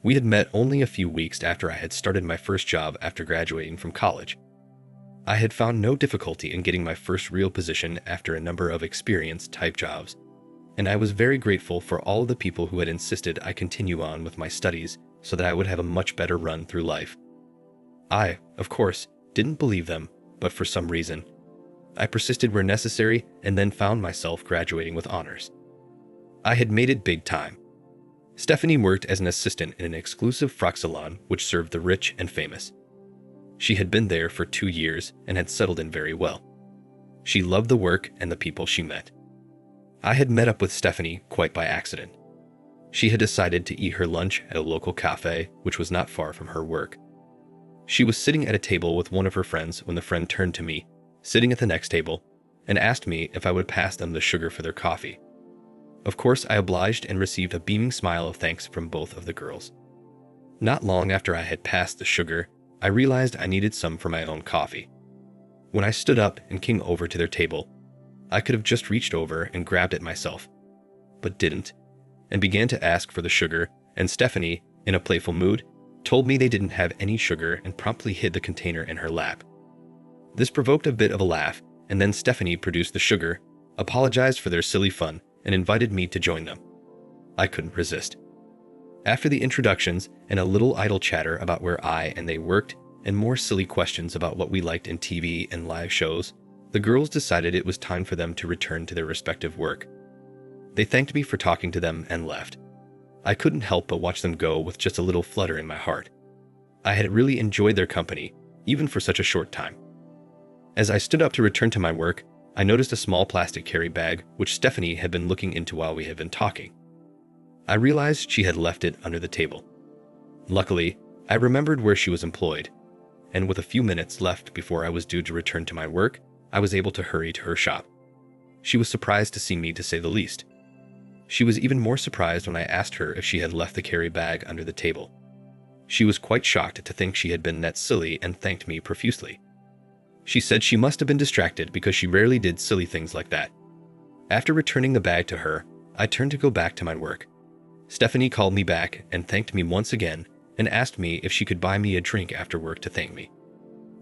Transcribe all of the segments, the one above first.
We had met only a few weeks after I had started my first job after graduating from college. I had found no difficulty in getting my first real position after a number of experience-type jobs, and I was very grateful for all of the people who had insisted I continue on with my studies so that I would have a much better run through life. I, of course, didn't believe them, but for some reason, I persisted where necessary and then found myself graduating with honors. I had made it big time. Stephanie worked as an assistant in an exclusive frock salon which served the rich and famous. She had been there for 2 years and had settled in very well. She loved the work and the people she met. I had met up with Stephanie quite by accident. She had decided to eat her lunch at a local cafe which was not far from her work. She was sitting at a table with one of her friends when the friend turned to me, sitting at the next table, and asked me if I would pass them the sugar for their coffee. Of course, I obliged and received a beaming smile of thanks from both of the girls. Not long after I had passed the sugar, I realized I needed some for my own coffee. When I stood up and came over to their table, I could have just reached over and grabbed it myself, but didn't, and began to ask for the sugar, and Stephanie, in a playful mood, told me they didn't have any sugar and promptly hid the container in her lap. This provoked a bit of a laugh, and then Stephanie produced the sugar, apologized for their silly fun, and invited me to join them. I couldn't resist. After the introductions and a little idle chatter about where I and they worked, and more silly questions about what we liked in TV and live shows, the girls decided it was time for them to return to their respective work. They thanked me for talking to them and left. I couldn't help but watch them go with just a little flutter in my heart. I had really enjoyed their company, even for such a short time. As I stood up to return to my work, I noticed a small plastic carry bag which Stephanie had been looking into while we had been talking. I realized she had left it under the table. Luckily, I remembered where she was employed, and with a few minutes left before I was due to return to my work, I was able to hurry to her shop. She was surprised to see me, to say the least. She was even more surprised when I asked her if she had left the carry bag under the table. She was quite shocked to think she had been that silly and thanked me profusely. She said she must have been distracted because she rarely did silly things like that. After returning the bag to her, I turned to go back to my work. Stephanie called me back and thanked me once again and asked me if she could buy me a drink after work to thank me.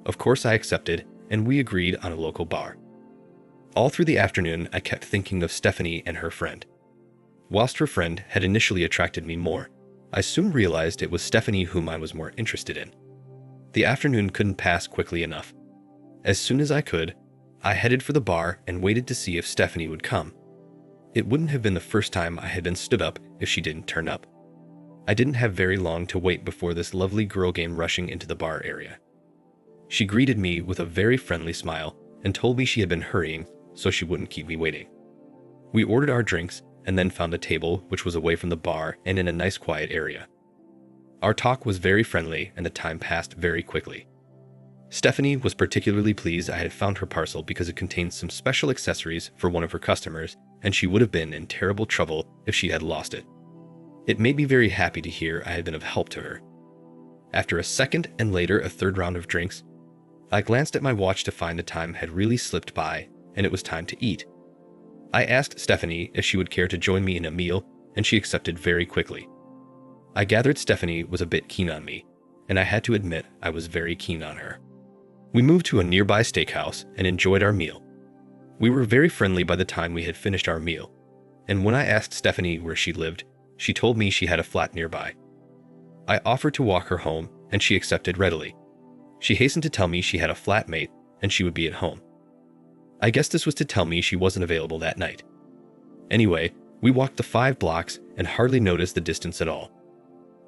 Of course I accepted, and we agreed on a local bar. All through the afternoon, I kept thinking of Stephanie and her friend. Whilst her friend had initially attracted me more, I soon realized it was Stephanie whom I was more interested in. The afternoon couldn't pass quickly enough. As soon as I could, I headed for the bar and waited to see if Stephanie would come. It wouldn't have been the first time I had been stood up if she didn't turn up. I didn't have very long to wait before this lovely girl came rushing into the bar area. She greeted me with a very friendly smile and told me she had been hurrying so she wouldn't keep me waiting. We ordered our drinks and then found a table which was away from the bar and in a nice quiet area. Our talk was very friendly and the time passed very quickly. Stephanie was particularly pleased I had found her parcel because it contained some special accessories for one of her customers, and she would have been in terrible trouble if she had lost it. It made me very happy to hear I had been of help to her. After a second and later a third round of drinks, I glanced at my watch to find the time had really slipped by and it was time to eat. I asked Stephanie if she would care to join me in a meal, and she accepted very quickly. I gathered Stephanie was a bit keen on me, and I had to admit I was very keen on her. We moved to a nearby steakhouse and enjoyed our meal. We were very friendly by the time we had finished our meal, and when I asked Stephanie where she lived, she told me she had a flat nearby. I offered to walk her home, and she accepted readily. She hastened to tell me she had a flatmate and she would be at home. I guess this was to tell me she wasn't available that night. Anyway, we walked the 5 blocks and hardly noticed the distance at all.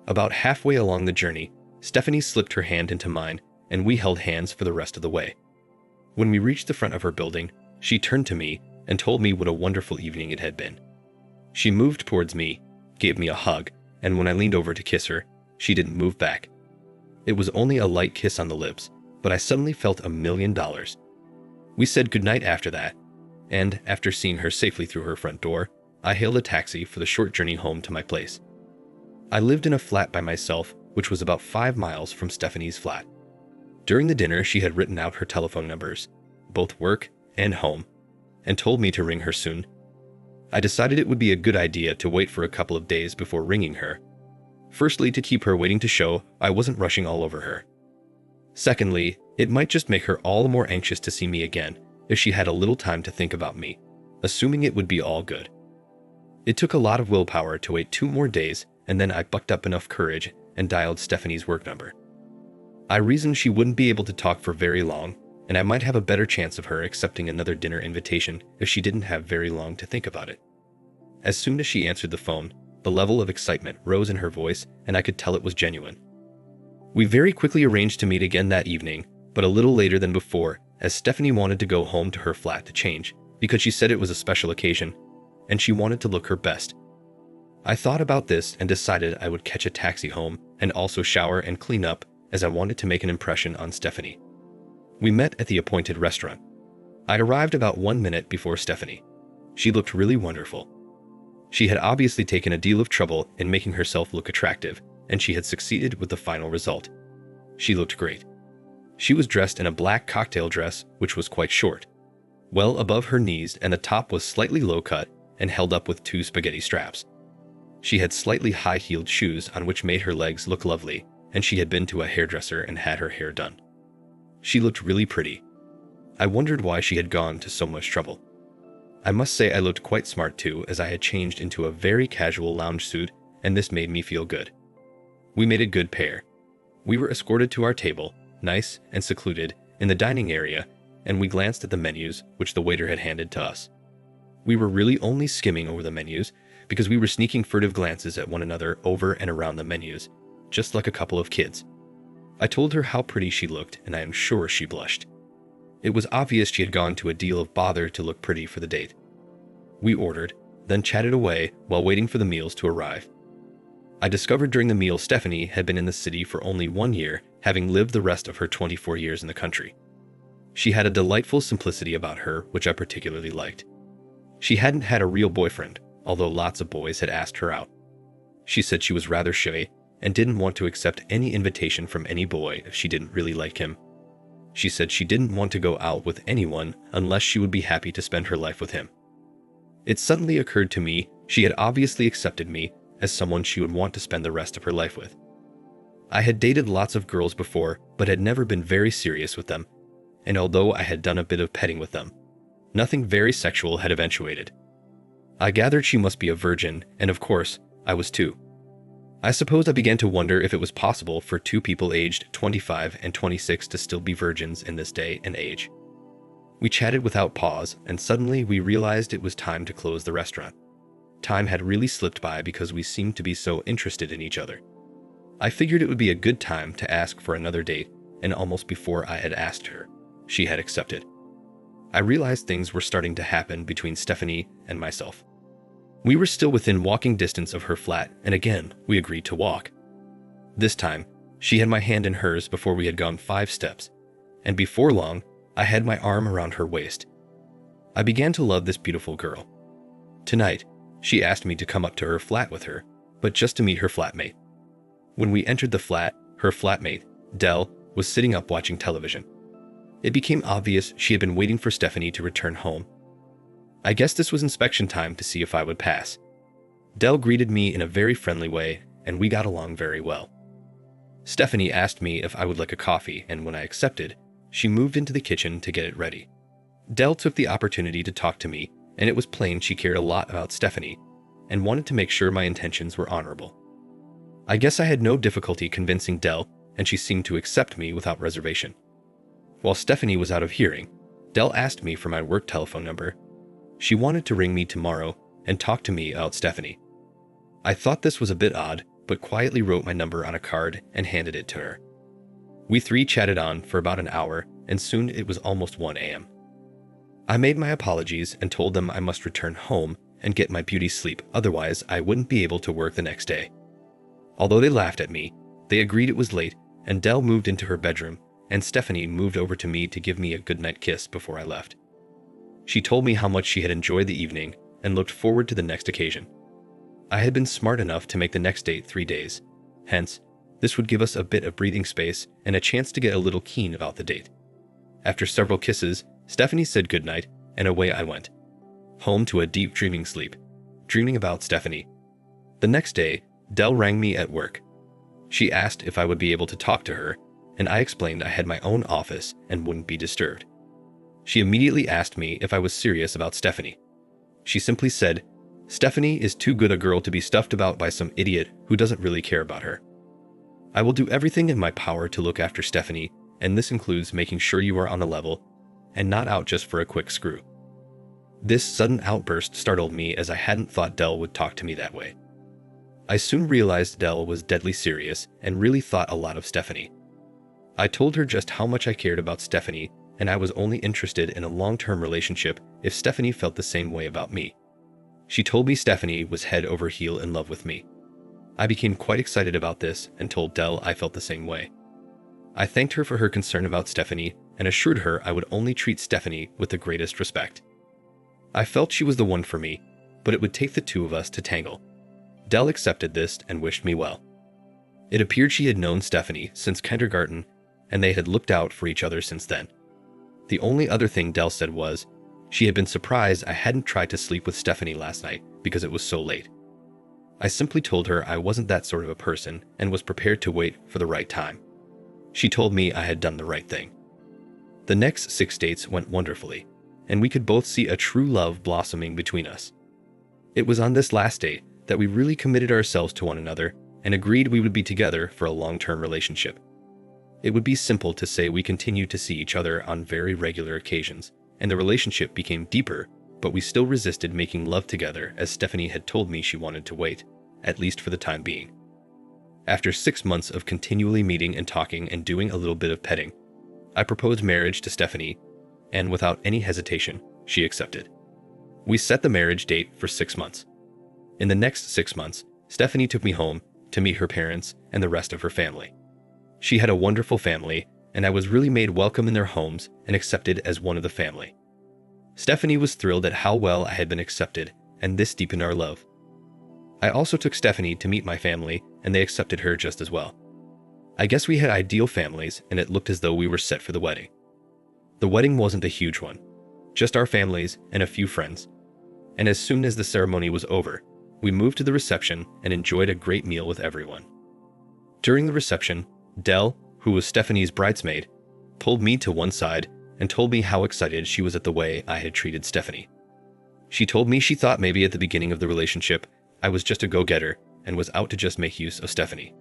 About halfway along the journey, Stephanie slipped her hand into mine, and we held hands for the rest of the way. When we reached the front of her building, she turned to me and told me what a wonderful evening it had been. She moved towards me, gave me a hug, and when I leaned over to kiss her, she didn't move back. It was only a light kiss on the lips, but I suddenly felt $1 million. We said goodnight after that, and after seeing her safely through her front door, I hailed a taxi for the short journey home to my place. I lived in a flat by myself, which was about 5 miles from Stephanie's flat. During the dinner, she had written out her telephone numbers, both work and home, and told me to ring her soon. I decided it would be a good idea to wait for a couple of days before ringing her. Firstly, to keep her waiting to show I wasn't rushing all over her. Secondly, it might just make her all the more anxious to see me again if she had a little time to think about me, assuming it would be all good. It took a lot of willpower to wait 2 more days, and then I bucked up enough courage and dialed Stephanie's work number. I reasoned she wouldn't be able to talk for very long, and I might have a better chance of her accepting another dinner invitation if she didn't have very long to think about it. As soon as she answered the phone, the level of excitement rose in her voice, and I could tell it was genuine. We very quickly arranged to meet again that evening, but a little later than before, as Stephanie wanted to go home to her flat to change, because she said it was a special occasion, and she wanted to look her best. I thought about this and decided I would catch a taxi home and also shower and clean up, as I wanted to make an impression on Stephanie. We met at the appointed restaurant. I arrived about 1 minute before Stephanie. She looked really wonderful. She had obviously taken a deal of trouble in making herself look attractive, and she had succeeded with the final result. She looked great. She was dressed in a black cocktail dress, which was quite short, well above her knees, and the top was slightly low-cut and held up with 2 spaghetti straps. She had slightly high-heeled shoes on which made her legs look lovely, and she had been to a hairdresser and had her hair done. She looked really pretty. I wondered why she had gone to so much trouble. I must say I looked quite smart too, as I had changed into a very casual lounge suit, and this made me feel good. We made a good pair. We were escorted to our table, nice and secluded, in the dining area, and we glanced at the menus which the waiter had handed to us. We were really only skimming over the menus because we were sneaking furtive glances at one another over and around the menus, just like a couple of kids. I told her how pretty she looked, and I am sure she blushed. It was obvious she had gone to a deal of bother to look pretty for the date. We ordered, then chatted away while waiting for the meals to arrive. I discovered during the meal Stephanie had been in the city for only 1 year, having lived the rest of her 24 years in the country. She had a delightful simplicity about her, which I particularly liked. She hadn't had a real boyfriend, although lots of boys had asked her out. She said she was rather shy and didn't want to accept any invitation from any boy if she didn't really like him. She said she didn't want to go out with anyone unless she would be happy to spend her life with him. It suddenly occurred to me she had obviously accepted me as someone she would want to spend the rest of her life with. I had dated lots of girls before, but had never been very serious with them, and although I had done a bit of petting with them, nothing very sexual had eventuated. I gathered she must be a virgin, and of course, I was too. I suppose I began to wonder if it was possible for 2 people aged 25 and 26 to still be virgins in this day and age. We chatted without pause, and suddenly we realized it was time to close the restaurant. Time had really slipped by because we seemed to be so interested in each other. I figured it would be a good time to ask for another date, and almost before I had asked her, she had accepted. I realized things were starting to happen between Stephanie and myself. We were still within walking distance of her flat, and again, we agreed to walk. This time, she had my hand in hers before we had gone 5 steps, and before long, I had my arm around her waist. I began to love this beautiful girl. Tonight, she asked me to come up to her flat with her, but just to meet her flatmate. When we entered the flat, her flatmate, Dell, was sitting up watching television. It became obvious she had been waiting for Stephanie to return home. I guess this was inspection time to see if I would pass. Dell greeted me in a very friendly way, and we got along very well. Stephanie asked me if I would like a coffee, and when I accepted, she moved into the kitchen to get it ready. Dell took the opportunity to talk to me, and it was plain she cared a lot about Stephanie and wanted to make sure my intentions were honorable. I guess I had no difficulty convincing Dell, and she seemed to accept me without reservation. While Stephanie was out of hearing, Dell asked me for my work telephone number. She wanted to ring me tomorrow and talk to me about Stephanie. I thought this was a bit odd, but quietly wrote my number on a card and handed it to her. We 3 chatted on for about an hour, and soon it was almost 1 a.m. I made my apologies and told them I must return home and get my beauty sleep, otherwise I wouldn't be able to work the next day. Although they laughed at me, they agreed it was late, and Dell moved into her bedroom, and Stephanie moved over to me to give me a goodnight kiss before I left. She told me how much she had enjoyed the evening and looked forward to the next occasion. I had been smart enough to make the next date 3 days. Hence, this would give us a bit of breathing space and a chance to get a little keen about the date. After several kisses, Stephanie said goodnight, and away I went. Home to a deep dreaming sleep, dreaming about Stephanie. The next day, Dell rang me at work, She asked if I would be able to talk to her, and I explained I had my own office and wouldn't be disturbed. She immediately asked me if I was serious about Stephanie. She simply said, "Stephanie is too good a girl to be stuffed about by some idiot who doesn't really care about her. I will do everything in my power to look after Stephanie, and this includes making sure you are on the level and not out just for a quick screw." This sudden outburst startled me, as I hadn't thought Dell would talk to me that way. I soon realized Dell was deadly serious and really thought a lot of Stephanie. I told her just how much I cared about Stephanie, and I was only interested in a long-term relationship if Stephanie felt the same way about me. She told me Stephanie was head over heel in love with me. I became quite excited about this and told Dell I felt the same way. I thanked her for her concern about Stephanie and assured her I would only treat Stephanie with the greatest respect. I felt she was the one for me, but it would take the two of us to tangle. Dell accepted this and wished me well. It appeared she had known Stephanie since kindergarten, and they had looked out for each other since then. The only other thing Dell said was, she had been surprised I hadn't tried to sleep with Stephanie last night because it was so late. I simply told her I wasn't that sort of a person and was prepared to wait for the right time. She told me I had done the right thing. The next 6 dates went wonderfully, and we could both see a true love blossoming between us. It was on this last date that we really committed ourselves to one another and agreed we would be together for a long-term relationship. It would be simple to say we continued to see each other on very regular occasions, and the relationship became deeper, but we still resisted making love together, as Stephanie had told me she wanted to wait, at least for the time being. After 6 months of continually meeting and talking and doing a little bit of petting, I proposed marriage to Stephanie, and without any hesitation, she accepted. We set the marriage date for 6 months. In the next 6 months, Stephanie took me home to meet her parents and the rest of her family. She had a wonderful family, and I was really made welcome in their homes and accepted as one of the family. Stephanie was thrilled at how well I had been accepted, and this deepened our love. I also took Stephanie to meet my family, and they accepted her just as well. I guess we had ideal families, and it looked as though we were set for the wedding. The wedding wasn't a huge one, just our families and a few friends. And as soon as the ceremony was over, we moved to the reception and enjoyed a great meal with everyone. During the reception, Dell, who was Stephanie's bridesmaid, pulled me to one side and told me how excited she was at the way I had treated Stephanie. She told me she thought maybe at the beginning of the relationship I was just a go-getter and was out to just make use of Stephanie.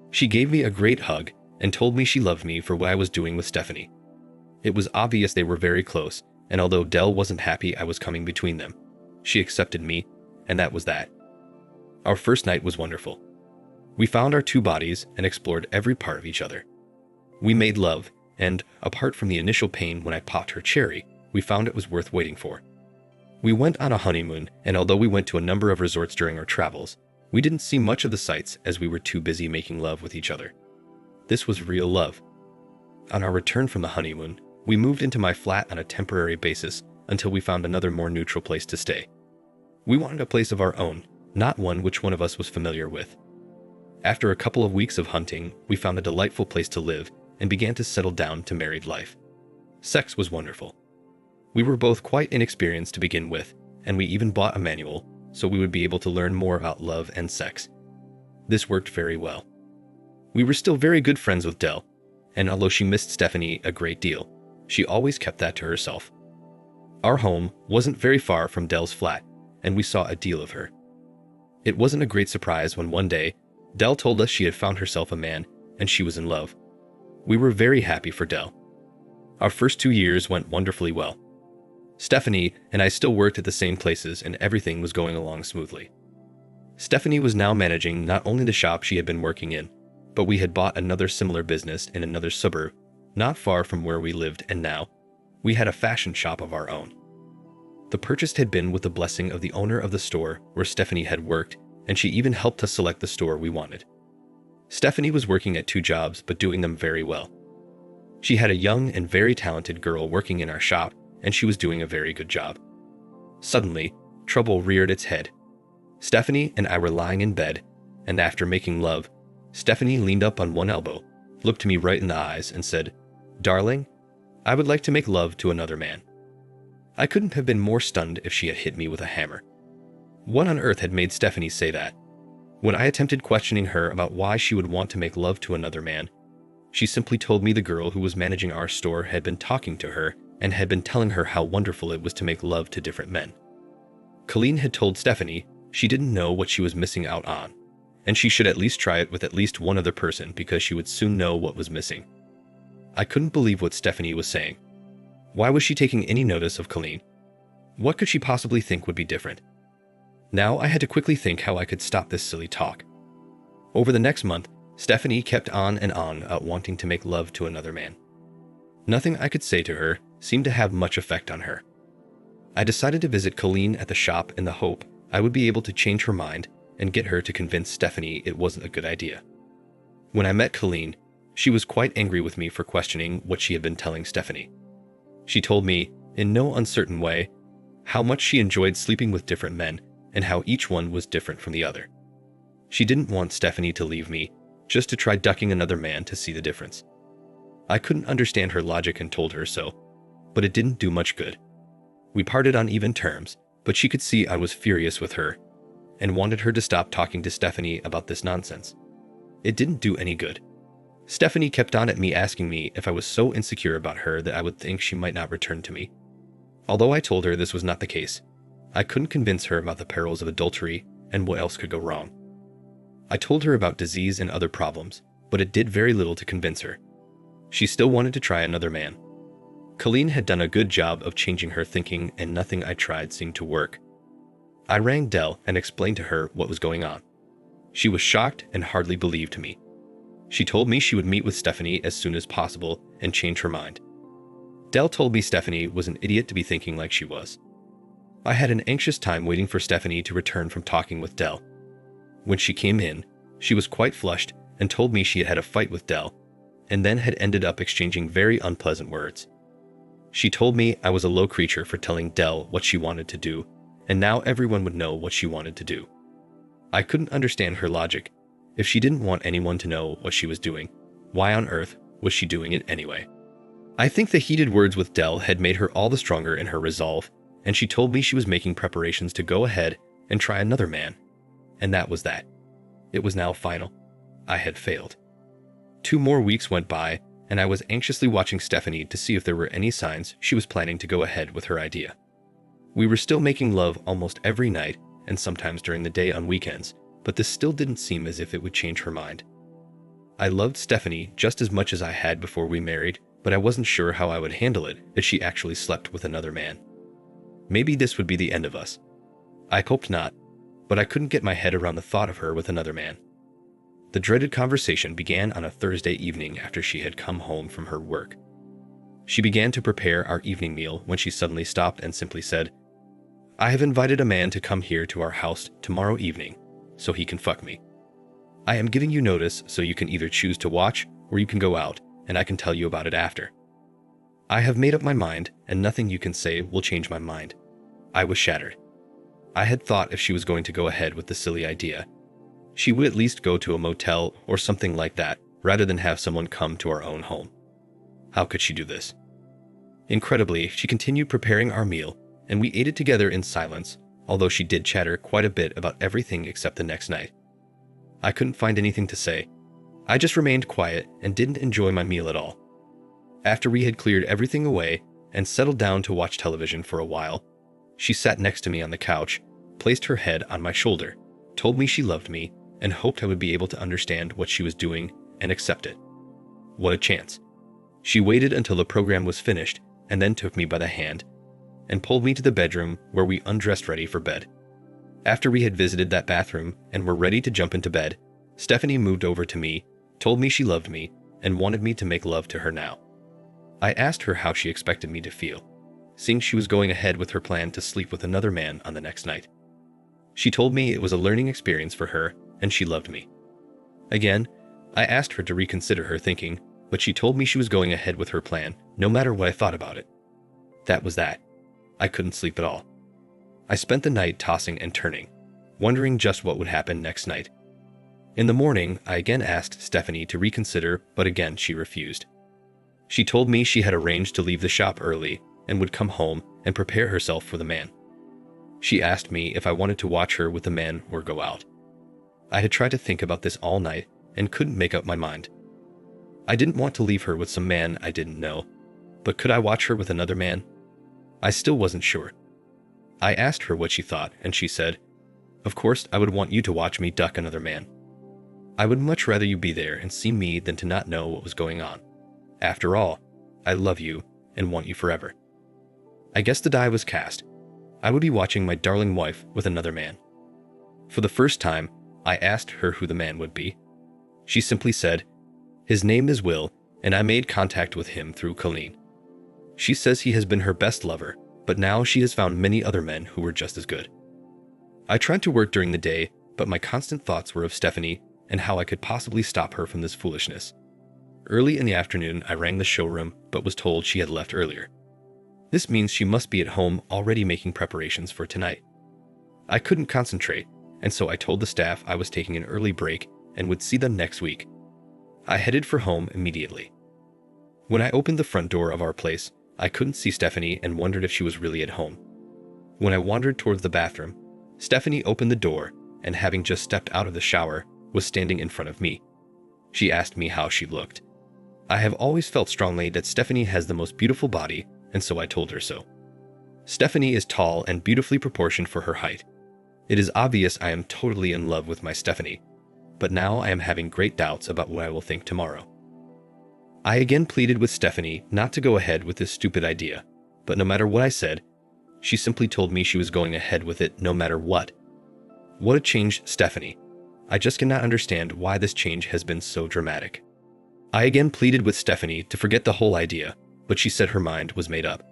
She gave me a great hug and told me she loved me for what I was doing with Stephanie. It was obvious they were very close, and although Dell wasn't happy I was coming between them, she accepted me, and that was that. Our first night was wonderful. We found our two bodies and explored every part of each other. We made love, and, apart from the initial pain when I popped her cherry, we found it was worth waiting for. We went on a honeymoon, and although we went to a number of resorts during our travels, we didn't see much of the sights as we were too busy making love with each other. This was real love. On our return from the honeymoon, we moved into my flat on a temporary basis until we found another more neutral place to stay. We wanted a place of our own, not one which one of us was familiar with. After a couple of weeks of hunting, we found a delightful place to live and began to settle down to married life. Sex was wonderful. We were both quite inexperienced to begin with, and we even bought a manual so we would be able to learn more about love and sex. This worked very well. We were still very good friends with Dell, and although she missed Stephanie a great deal, she always kept that to herself. Our home wasn't very far from Dell's flat, and we saw a deal of her. It wasn't a great surprise when one day, Dell told us she had found herself a man and she was in love. We were very happy for Dell. Our first 2 years went wonderfully well. Stephanie and I still worked at the same places and everything was going along smoothly. Stephanie was now managing not only the shop she had been working in, but we had bought another similar business in another suburb, not far from where we lived, and now we had a fashion shop of our own. The purchase had been with the blessing of the owner of the store where Stephanie had worked, and she even helped us select the store we wanted. Stephanie was working at 2 jobs, but doing them very well. She had a young and very talented girl working in our shop, and she was doing a very good job. Suddenly, trouble reared its head. Stephanie and I were lying in bed, and after making love, Stephanie leaned up on one elbow, looked me right in the eyes, and said, "Darling, I would like to make love to another man." I couldn't have been more stunned if she had hit me with a hammer. What on earth had made Stephanie say that? When I attempted questioning her about why she would want to make love to another man, she simply told me the girl who was managing our store had been talking to her and had been telling her how wonderful it was to make love to different men. Colleen had told Stephanie she didn't know what she was missing out on, and she should at least try it with at least one other person because she would soon know what was missing. I couldn't believe what Stephanie was saying. Why was she taking any notice of Colleen? What could she possibly think would be different? Now I had to quickly think how I could stop this silly talk. Over the next month, Stephanie kept on and on about wanting to make love to another man. Nothing I could say to her seemed to have much effect on her. I decided to visit Colleen at the shop in the hope I would be able to change her mind and get her to convince Stephanie it wasn't a good idea. When I met Colleen, she was quite angry with me for questioning what she had been telling Stephanie. She told me, in no uncertain way, how much she enjoyed sleeping with different men and how each one was different from the other. She didn't want Stephanie to leave me just to try ducking another man to see the difference. I couldn't understand her logic and told her so, but it didn't do much good. We parted on even terms, but she could see I was furious with her and wanted her to stop talking to Stephanie about this nonsense. It didn't do any good. Stephanie kept on at me asking me if I was so insecure about her that I would think she might not return to me. Although I told her this was not the case, I couldn't convince her about the perils of adultery and what else could go wrong. I told her about disease and other problems, but it did very little to convince her. She still wanted to try another man. Colleen had done a good job of changing her thinking and nothing I tried seemed to work. I rang Dell and explained to her what was going on. She was shocked and hardly believed me. She told me she would meet with Stephanie as soon as possible and change her mind. Dell told me Stephanie was an idiot to be thinking like she was. I had an anxious time waiting for Stephanie to return from talking with Dell. When she came in, she was quite flushed and told me she had had a fight with Dell and then had ended up exchanging very unpleasant words. She told me I was a low creature for telling Dell what she wanted to do, and now everyone would know what she wanted to do. I couldn't understand her logic. If she didn't want anyone to know what she was doing, why on earth was she doing it anyway? I think the heated words with Dell had made her all the stronger in her resolve, and she told me she was making preparations to go ahead and try another man. And that was that. It was now final. I had failed. 2 more weeks went by, and I was anxiously watching Stephanie to see if there were any signs she was planning to go ahead with her idea. We were still making love almost every night and sometimes during the day on weekends, but this still didn't seem as if it would change her mind. I loved Stephanie just as much as I had before we married, but I wasn't sure how I would handle it if she actually slept with another man. Maybe this would be the end of us. I hoped not, but I couldn't get my head around the thought of her with another man. The dreaded conversation began on a Thursday evening after she had come home from her work. She began to prepare our evening meal when she suddenly stopped and simply said, "I have invited a man to come here to our house tomorrow evening, so he can fuck me. I am giving you notice so you can either choose to watch or you can go out, and I can tell you about it after. I have made up my mind, and nothing you can say will change my mind." I was shattered. I had thought if she was going to go ahead with the silly idea, she would at least go to a motel or something like that, rather than have someone come to our own home. How could she do this? Incredibly, she continued preparing our meal, and we ate it together in silence, although she did chatter quite a bit about everything except the next night. I couldn't find anything to say. I just remained quiet and didn't enjoy my meal at all. After we had cleared everything away and settled down to watch television for a while, she sat next to me on the couch, placed her head on my shoulder, told me she loved me, and hoped I would be able to understand what she was doing and accept it. What a chance. She waited until the program was finished and then took me by the hand and pulled me to the bedroom where we undressed ready for bed. After we had visited that bathroom and were ready to jump into bed, Stephanie moved over to me, told me she loved me, and wanted me to make love to her now. I asked her how she expected me to feel, seeing she was going ahead with her plan to sleep with another man on the next night. She told me it was a learning experience for her and she loved me. Again, I asked her to reconsider her thinking, but she told me she was going ahead with her plan no matter what I thought about it. That was that. I couldn't sleep at all. I spent the night tossing and turning, wondering just what would happen next night. In the morning, I again asked Stephanie to reconsider, but again she refused. She told me she had arranged to leave the shop early and would come home and prepare herself for the man. She asked me if I wanted to watch her with the man or go out. I had tried to think about this all night and couldn't make up my mind. I didn't want to leave her with some man I didn't know, but could I watch her with another man? I still wasn't sure. I asked her what she thought, and she said, "Of course, I would want you to watch me duck another man. I would much rather you be there and see me than to not know what was going on. After all, I love you and want you forever." I guess the die was cast. I would be watching my darling wife with another man. For the first time, I asked her who the man would be. She simply said, "His name is Will, and I made contact with him through Colleen. She says he has been her best lover, but now she has found many other men who were just as good." I tried to work during the day, but my constant thoughts were of Stephanie and how I could possibly stop her from this foolishness. Early in the afternoon, I rang the showroom, but was told she had left earlier. This means she must be at home already making preparations for tonight. I couldn't concentrate, and so I told the staff I was taking an early break and would see them next week. I headed for home immediately. When I opened the front door of our place, I couldn't see Stephanie and wondered if she was really at home. When I wandered towards the bathroom, Stephanie opened the door and, having just stepped out of the shower, was standing in front of me. She asked me how she looked. I have always felt strongly that Stephanie has the most beautiful body, and so I told her so. Stephanie is tall and beautifully proportioned for her height. It is obvious I am totally in love with my Stephanie, but now I am having great doubts about what I will think tomorrow. I again pleaded with Stephanie not to go ahead with this stupid idea, but no matter what I said, she simply told me she was going ahead with it no matter what. What a change, Stephanie. I just cannot understand why this change has been so dramatic. I again pleaded with Stephanie to forget the whole idea, but she said her mind was made up.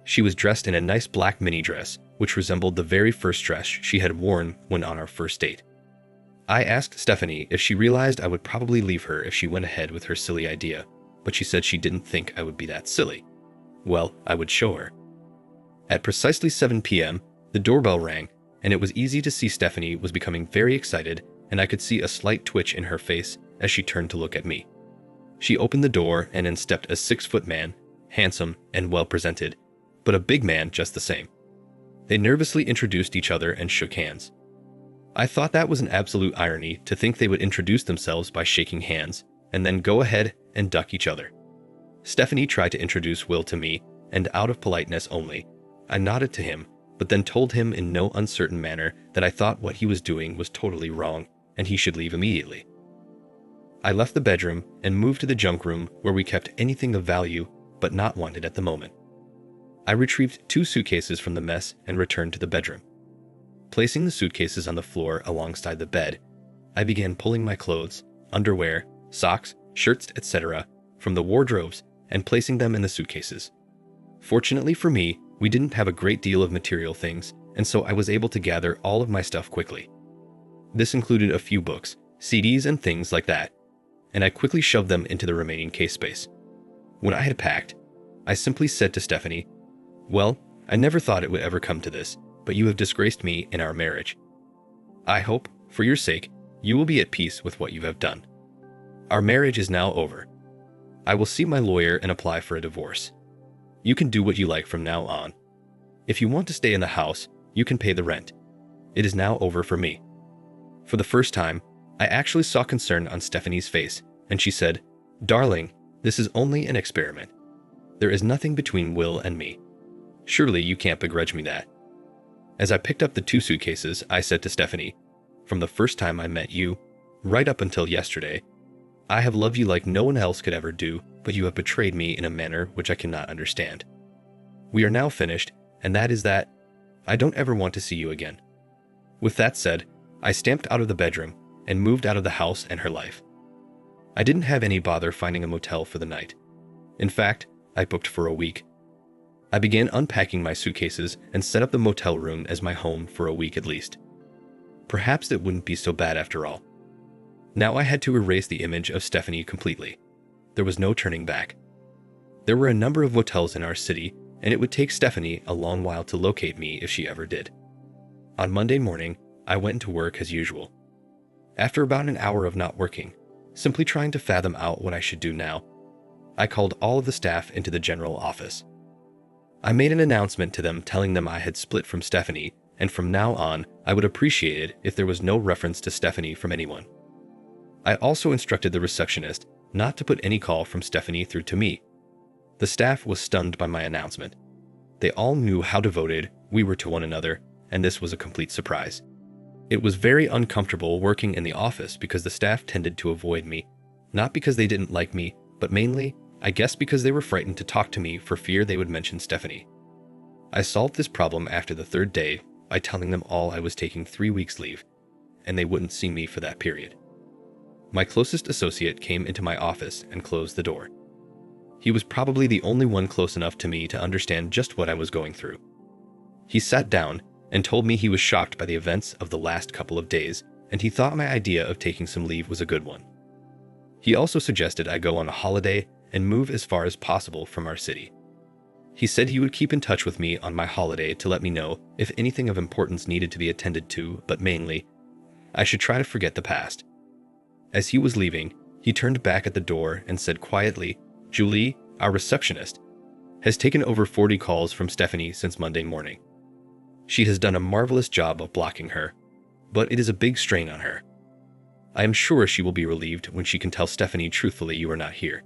She was dressed in a nice black mini dress, which resembled the very first dress she had worn when on our first date. I asked Stephanie if she realized I would probably leave her if she went ahead with her silly idea, but she said she didn't think I would be that silly. Well, I would show her. At precisely 7 p.m., the doorbell rang, and it was easy to see Stephanie was becoming very excited, and I could see a slight twitch in her face as she turned to look at me. She opened the door, and in stepped a 6-foot man, handsome and well-presented, but a big man just the same. They nervously introduced each other and shook hands. I thought that was an absolute irony to think they would introduce themselves by shaking hands, and then go ahead and duck each other. Stephanie tried to introduce Will to me, and out of politeness only, I nodded to him, but then told him in no uncertain manner that I thought what he was doing was totally wrong, and he should leave immediately. I left the bedroom and moved to the junk room where we kept anything of value, but not wanted at the moment. I retrieved 2 suitcases from the mess and returned to the bedroom. Placing the suitcases on the floor alongside the bed, I began pulling my clothes, underwear, socks, shirts, etc. from the wardrobes and placing them in the suitcases. Fortunately for me, we didn't have a great deal of material things, and so I was able to gather all of my stuff quickly. This included a few books, CDs, and things like that, and I quickly shoved them into the remaining case space. When I had packed, I simply said to Stephanie, "Well, I never thought it would ever come to this, but you have disgraced me in our marriage. I hope, for your sake, you will be at peace with what you have done. Our marriage is now over. I will see my lawyer and apply for a divorce. You can do what you like from now on. If you want to stay in the house, you can pay the rent. It is now over for me." For the first time, I actually saw concern on Stephanie's face, and she said, "Darling, this is only an experiment. There is nothing between Will and me. Surely you can't begrudge me that." As I picked up the 2 suitcases, I said to Stephanie, "From the first time I met you, right up until yesterday, I have loved you like no one else could ever do, but you have betrayed me in a manner which I cannot understand. We are now finished, and that is that. I don't ever want to see you again." With that said, I stamped out of the bedroom and moved out of the house and her life. I didn't have any bother finding a motel for the night. In fact, I booked for a week. I began unpacking my suitcases and set up the motel room as my home for a week at least. Perhaps it wouldn't be so bad after all. Now I had to erase the image of Stephanie completely. There was no turning back. There were a number of motels in our city, and it would take Stephanie a long while to locate me if she ever did. On Monday morning, I went to work as usual. After about an hour of not working, simply trying to fathom out what I should do now, I called all of the staff into the general office. I made an announcement to them telling them I had split from Stephanie and from now on, I would appreciate it if there was no reference to Stephanie from anyone. I also instructed the receptionist not to put any call from Stephanie through to me. The staff was stunned by my announcement. They all knew how devoted we were to one another, and this was a complete surprise. It was very uncomfortable working in the office because the staff tended to avoid me, not because they didn't like me, but mainly, I guess because they were frightened to talk to me for fear they would mention Stephanie. I solved this problem after the third day by telling them all I was taking 3 weeks leave, and they wouldn't see me for that period. My closest associate came into my office and closed the door. He was probably the only one close enough to me to understand just what I was going through. He sat down and told me he was shocked by the events of the last couple of days, and he thought my idea of taking some leave was a good one. He also suggested I go on a holiday and move as far as possible from our city. He said he would keep in touch with me on my holiday to let me know if anything of importance needed to be attended to, but mainly, I should try to forget the past. As he was leaving, he turned back at the door and said quietly, "Julie, our receptionist, has taken over 40 calls from Stephanie since Monday morning. She has done a marvelous job of blocking her, but it is a big strain on her. I am sure she will be relieved when she can tell Stephanie truthfully you are not here."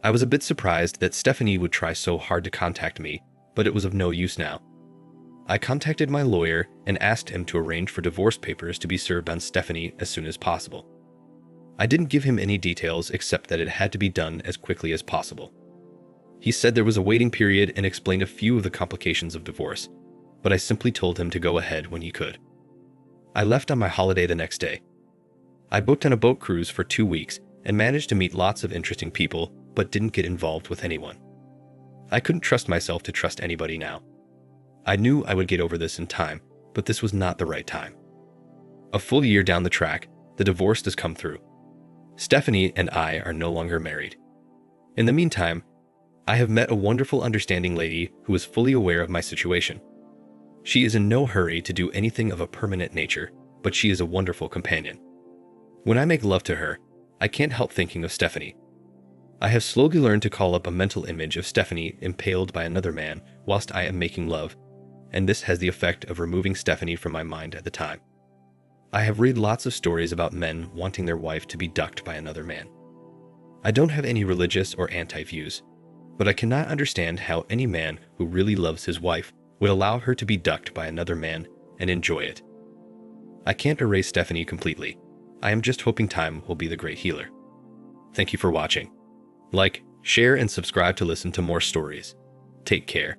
I was a bit surprised that Stephanie would try so hard to contact me, but it was of no use now. I contacted my lawyer and asked him to arrange for divorce papers to be served on Stephanie as soon as possible. I didn't give him any details except that it had to be done as quickly as possible. He said there was a waiting period and explained a few of the complications of divorce, but I simply told him to go ahead when he could. I left on my holiday the next day. I booked on a boat cruise for 2 weeks and managed to meet lots of interesting people, but didn't get involved with anyone. I couldn't trust myself to trust anybody now. I knew I would get over this in time, but this was not the right time. A full year down the track, the divorce does come through. Stephanie and I are no longer married. In the meantime, I have met a wonderful, understanding lady who is fully aware of my situation. She is in no hurry to do anything of a permanent nature, but she is a wonderful companion. When I make love to her, I can't help thinking of Stephanie. I have slowly learned to call up a mental image of Stephanie impaled by another man whilst I am making love, and this has the effect of removing Stephanie from my mind at the time. I have read lots of stories about men wanting their wife to be ducked by another man. I don't have any religious or anti-views, but I cannot understand how any man who really loves his wife would allow her to be ducked by another man and enjoy it. I can't erase Stephanie completely. I am just hoping time will be the great healer. Thank you for watching. Like, share, and subscribe to listen to more stories. Take care.